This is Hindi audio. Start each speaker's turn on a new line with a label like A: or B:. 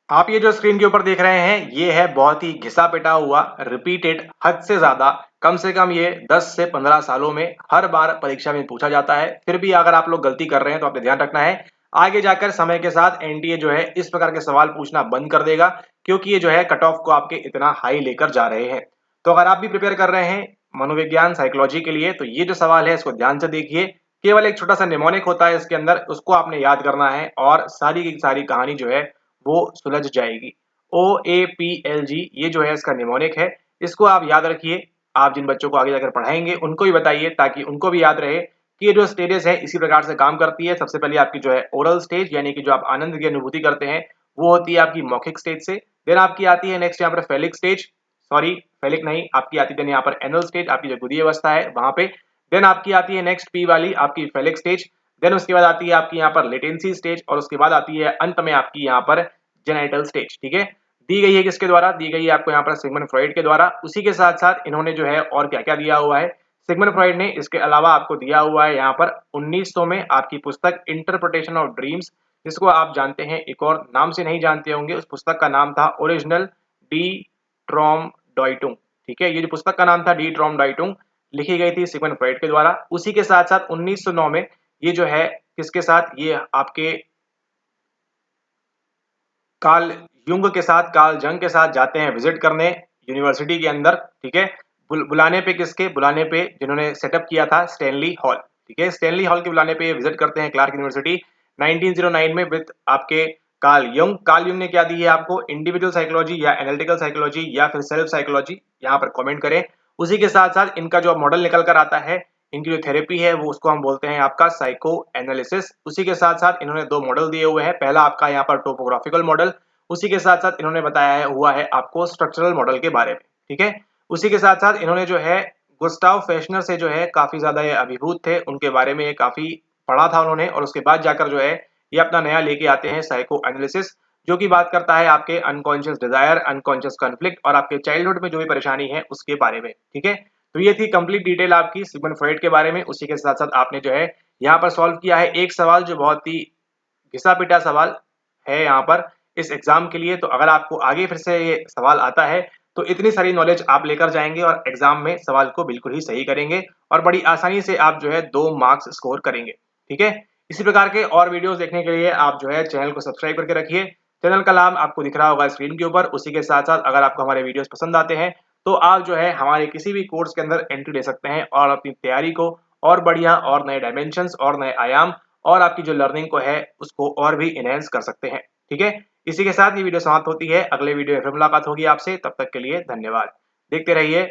A: आप ये जो स्क्रीन के ऊपर देख रहे हैं ये है बहुत ही घिसा पिटा हुआ रिपीटेड हद से ज्यादा कम से कम ये 10 से 15 सालों में हर बार परीक्षा में पूछा जाता है। फिर भी अगर आप लोग गलती कर रहे हैं तो आपने ध्यान रखना है आगे जाकर समय के साथ एनटीए जो है इस प्रकार के सवाल पूछना बंद कर देगा, क्योंकि ये जो है कट ऑफ को आपके इतना हाई लेकर जा रहे हैं। तो अगर आप भी प्रिपेयर कर रहे हैं मनोविज्ञान साइकोलॉजी के लिए तो ये जो सवाल है इसको ध्यान से देखिए। केवल एक छोटा सा निमोनिक होता है इसके अंदर, उसको आपने याद करना है और सारी की सारी कहानी जो है वो सुलझ जाएगी। OAPLG ये जो है इसका निमोनिक है, इसको आप याद रखिए। आप जिन बच्चों को आगे जाकर पढ़ाएंगे उनको भी बताइए ताकि उनको भी याद रहे कि ये जो स्टेजेस है इसी प्रकार से काम करती है। सबसे पहले आपकी जो है ओरल स्टेज यानी कि जो आप आनंद की अनुभूति करते हैं वो होती है आपकी मौखिक स्टेज से। देन आपकी आती है नेक्स्ट यहाँ पर फेलिक स्टेज, सॉरी फेलिक नहीं, आपकी आती है यहाँ पर एनल स्टेज, आपकी जो गुदी अवस्था है वहां पे। देन आपकी आती है नेक्स्ट पी वाली आपकी फेलिक स्टेज। देन उसके बाद आती है आपकी यहाँ पर लेटेंसी स्टेज और उसके बाद आती है अंत में आपकी यहाँ पर जेनाइटल स्टेज। ठीक है, दी गई है किसके द्वारा? दी गई है आपको यहाँ पर सिगमंड फ्रॉइड के द्वारा। उसी के साथ साथ इन्होंने जो है और क्या क्या दिया हुआ है सिगमंड फ्रॉइड ने, इसके अलावा आपको दिया हुआ है यहाँ पर 1900 में आपकी पुस्तक इंटरप्रिटेशन ऑफ ड्रीम्स, जिसको आप जानते हैं एक और नाम से नहीं जानते होंगे। उस पुस्तक का नाम था ओरिजिनल डी ट्रॉम डॉइटुंग। ठीक है, ये जो पुस्तक का नाम था डी ट्रॉम डॉइटुंग, लिखी गई थी सिगमंड फ्रॉइड के द्वारा। उसी के साथ साथ 1909 में ये जो है किसके साथ, ये आपके कार्ल युंग के साथ, कार्ल जंग के साथ जाते हैं विजिट करने यूनिवर्सिटी के अंदर। ठीक है, बुलाने पे किसके? बुलाने पे जिन्होंने सेटअप किया था स्टैनली हॉल। ठीक है, स्टैनली हॉल के बुलाने पे विजिट करते हैं क्लार्क यूनिवर्सिटी 1909 में विद आपके कार्ल युंग। कार्ल युंग ने क्या दी है आपको? इंडिविजुअल साइकोलॉजी या एनालिटिकल साइकोलॉजी या फिर सेल्फ साइकोलॉजी, यहाँ पर कमेंट करें। उसी के साथ साथ इनका जो मॉडल निकल कर आता है, इनकी जो थेरेपी है वो उसको हम बोलते हैं आपका साइको एनालिसिस। उसी के साथ साथ इन्होंने दो मॉडल दिए हुए हैं, पहला आपका यहाँ पर टोपोग्राफिकल मॉडल, उसी के साथ साथ इन्होंने बताया हुआ है आपको स्ट्रक्चरल मॉडल के बारे में। ठीक है, उसी के साथ साथ इन्होंने जो है गुस्टाव फेशनर से जो है काफी ज्यादा ये अभिभूत थे, उनके बारे में ये काफी पढ़ा था उन्होंने, और उसके बाद जाकर जो है ये अपना नया लेके आते हैं साइको एनालिसिस, जो की बात करता है आपके अनकॉन्शियस डिजायर, अनकॉन्शियस कॉन्फ्लिक्ट और आपके चाइल्डहुड में जो भी परेशानी है उसके बारे में। ठीक है, तो ये थी कंप्लीट डिटेल आपकी सिगमंड फ्रॉइड के बारे में। उसी के साथ साथ आपने जो है यहाँ पर सॉल्व किया है एक सवाल जो बहुत ही घिसा पिटा सवाल है यहाँ पर इस एग्जाम के लिए। तो अगर आपको आगे फिर से ये सवाल आता है तो इतनी सारी नॉलेज आप लेकर जाएंगे और एग्जाम में सवाल को बिल्कुल ही सही करेंगे और बड़ी आसानी से आप जो है 2 मार्क्स स्कोर करेंगे। ठीक है, इसी प्रकार के और वीडियोस देखने के लिए आप जो है चैनल को सब्सक्राइब करके रखिए। चैनल का नाम आपको दिख रहा होगा स्क्रीन के ऊपर। उसी के साथ साथ अगर आपको हमारे वीडियोस पसंद आते हैं तो आप जो है हमारे किसी भी कोर्स के अंदर एंट्री ले सकते हैं और अपनी तैयारी को और बढ़िया और नए डायमेंशंस और नए आयाम और आपकी जो लर्निंग को है उसको और भी इनहेंस कर सकते हैं। ठीक है, इसी के साथ ये वीडियो समाप्त होती है। अगले वीडियो में फिर मुलाकात होगी आपसे, तब तक के लिए धन्यवाद। देखते रहिए